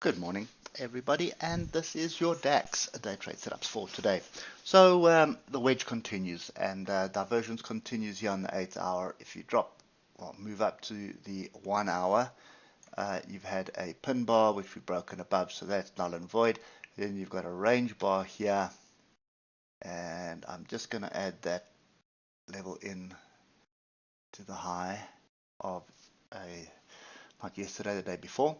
Good morning, everybody, and this is your DAX day trade setups for today. So the wedge continues, and divergence continues here on the 8 hour. If you move up to the 1 hour, you've had a pin bar which we've broken above, so that's null and void. Then you've got a range bar here, and I'm just going to add that level in to the high of not yesterday, the day before.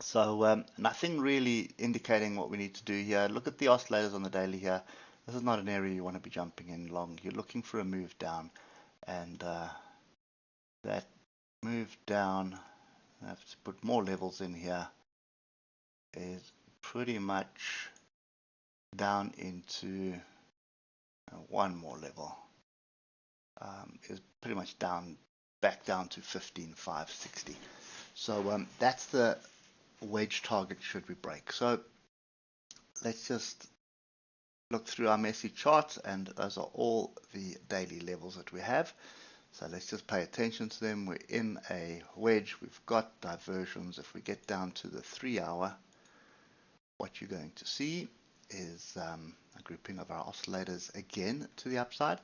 So nothing really indicating what we need to do here. Look at the oscillators on the daily here. This is not an area you want to be jumping in long. You're looking for a move down, and that move down, I have to put more levels in here, is pretty much down into one more level. Is pretty much back down to 15,560. So that's the wedge target should we break. So let's just look through our messy chart, and those are all the daily levels that we have. So let's just pay attention to them. We're in a wedge, we've got diversions. If we get down to the 3 hour, what you're going to see is a grouping of our oscillators again to the upside.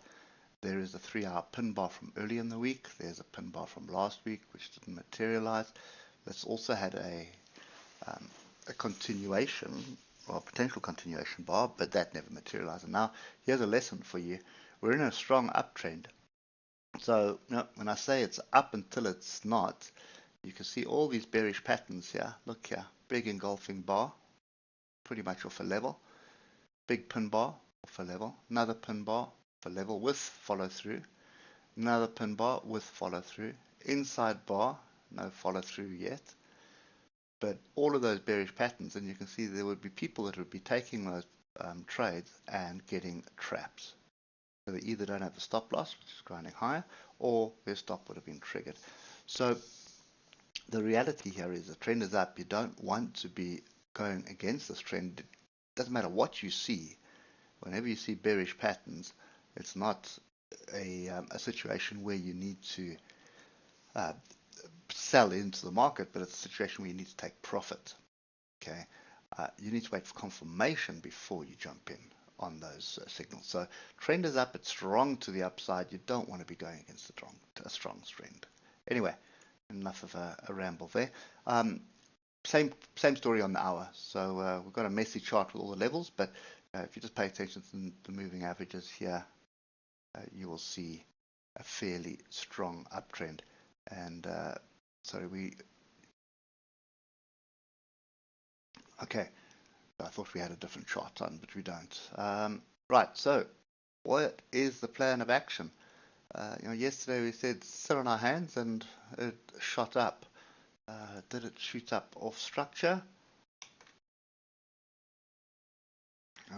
There is a 3 hour pin bar from early in the week. There's a pin bar from last week which didn't materialize. That's also had a continuation or potential continuation bar, but that never materialized. And now here's a lesson for you. We're in a strong uptrend. So when I say it's up until it's not, you can see all these bearish patterns here. Look here, big engulfing bar, pretty much off a level. Big pin bar off a level. Another pin bar off a level with follow through. Another pin bar with follow through. Inside bar, no follow through yet. But all of those bearish patterns, and you can see there would be people that would be taking those trades and getting traps. So they either don't have the stop loss, which is grinding higher, or their stop would have been triggered. So the reality here is the trend is up. You don't want to be going against this trend. It doesn't matter what you see. Whenever you see bearish patterns, it's not a situation where you need to sell into the market, but it's a situation where you need to take profit. Okay, you need to wait for confirmation before you jump in on those signals. So trend is up, it's strong to the upside. You don't want to be going against a strong trend. Anyway, enough of a ramble there. Same story on the hour. So we've got a messy chart with all the levels, but if you just pay attention to the moving averages here, you will see a fairly strong uptrend. And okay, I thought we had a different chart on, but we don't. Right, so what is the plan of action? Yesterday we said sit on our hands, and it shot up. Did it shoot up off structure?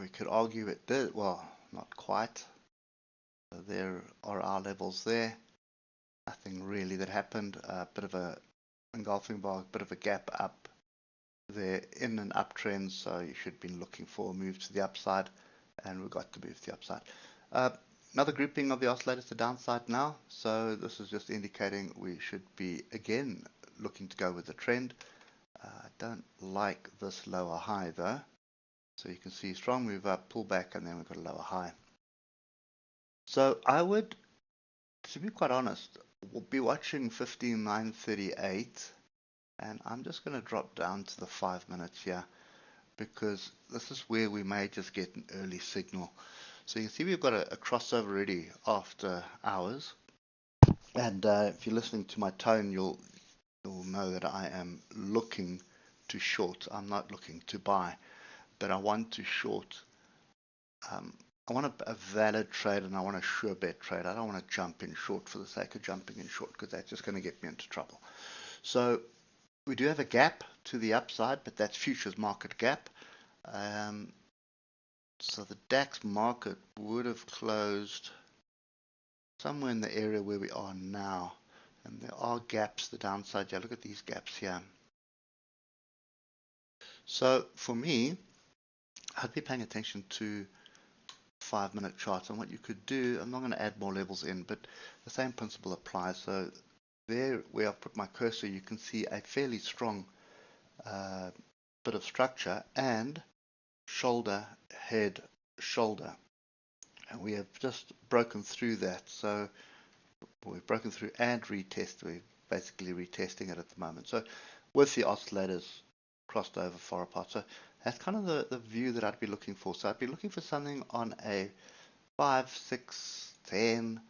We could argue it did. Well, not quite. So there are our levels there. Nothing really that happened. A bit of a engulfing bar, a bit of a gap up there in an uptrend, so you should be looking for a move to the upside, and we got to move to the upside. Another grouping of the oscillators to downside now, so this is just indicating we should be again looking to go with the trend. I don't like this lower high though, so you can see strong move up, pull back, and then we've got a lower high. So I would, to be quite honest, we'll be watching 15,938, and I'm just going to drop down to the 5 minutes here, because this is where we may just get an early signal. So you can see we've got a crossover already after hours, and if you're listening to my tone, you'll know that I am looking to short. I'm not looking to buy, but I want to short. I want a valid trade, and I want a sure bet trade. I don't want to jump in short for the sake of jumping in short, because that's just going to get me into trouble. So we do have a gap to the upside, but that's futures market gap. So the DAX market would have closed somewhere in the area where we are now, and there are gaps to the downside. Yeah, look at these gaps here. So for me, I'd be paying attention to 5 minute charts, and what you could do, I'm not going to add more levels in, but the same principle applies. So there where I've put my cursor, you can see a fairly strong bit of structure and shoulder, head, shoulder. And we have just broken through that. So we've broken through and retest. We're basically retesting it at the moment. So with the oscillators crossed over far apart. So that's kind of the view that I'd be looking for. So I'd be looking for something on a 5, 6, 10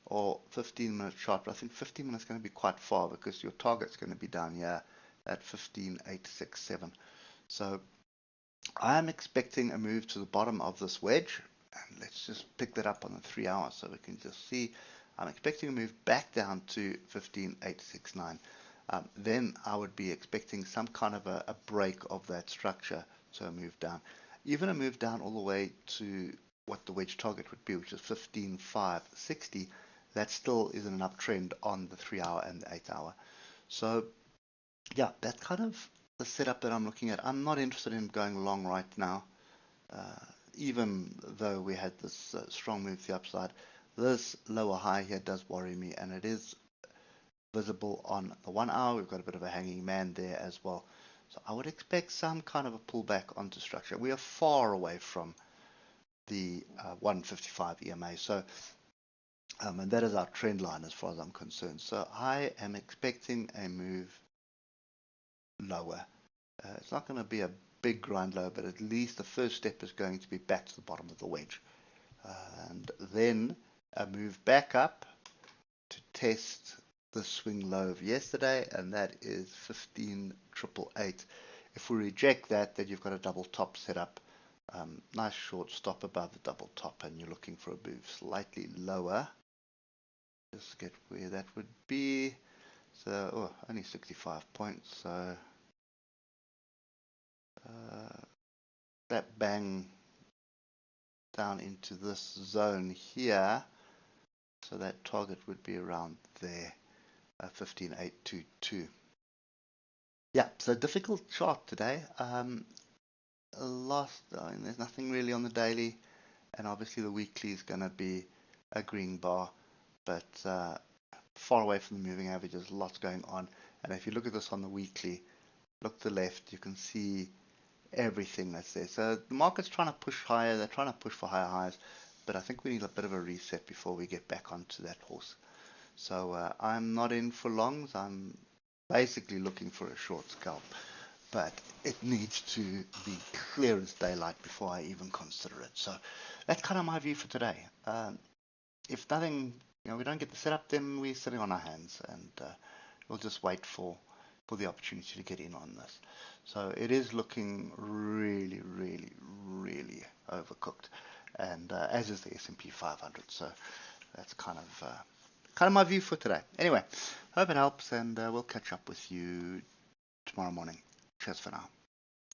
or 15-minute chart. But I think 15 minutes is going to be quite far because your target's going to be down here at 15, 8, 6, 7. So I'm expecting a move to the bottom of this wedge. And let's just pick that up on the 3 hours so we can just see. I'm expecting a move back down to 15, 8, 6, 9. Then I would be expecting some kind of a break of that structure, so a move down. Even a move down all the way to what the wedge target would be, which is 15,560. That still is an uptrend on the 3 hour and the 8 hour. So yeah, that's kind of the setup that I'm looking at. I'm not interested in going long right now, even though we had this strong move to the upside. This lower high here does worry me, and it is visible on the 1 hour. We've got a bit of a hanging man there as well. So I would expect some kind of a pullback onto structure. We are far away from the 155 EMA. So, and that is our trend line as far as I'm concerned. So I am expecting a move lower. It's not going to be a big grind low, but at least the first step is going to be back to the bottom of the wedge. And then a move back up to test the swing low of yesterday, and that is 15,888. If we reject that, then you've got a double top set up. Nice short stop above the double top, and you're looking for a move slightly lower. Just get where that would be. So only 65 points. So that bang down into this zone here. So that target would be around there, 15,822. Yeah, so difficult chart today. There's nothing really on the daily, and obviously the weekly is going to be a green bar, but far away from the moving averages, lots going on. And if you look at this on the weekly, look to the left, you can see everything that's there. So the market's trying to push higher, they're trying to push for higher highs, but I think we need a bit of a reset before we get back onto that horse. So I'm not in for longs, I'm basically looking for a short scalp, but it needs to be clear as daylight before I even consider it. So that's kind of my view for today. If nothing, we don't get the setup, then we're sitting on our hands, and we'll just wait for the opportunity to get in on this. So it is looking really, really, really overcooked, and as is the S&P 500. So that's kind of my view for today. Anyway, hope it helps, and we'll catch up with you tomorrow morning. Cheers for now.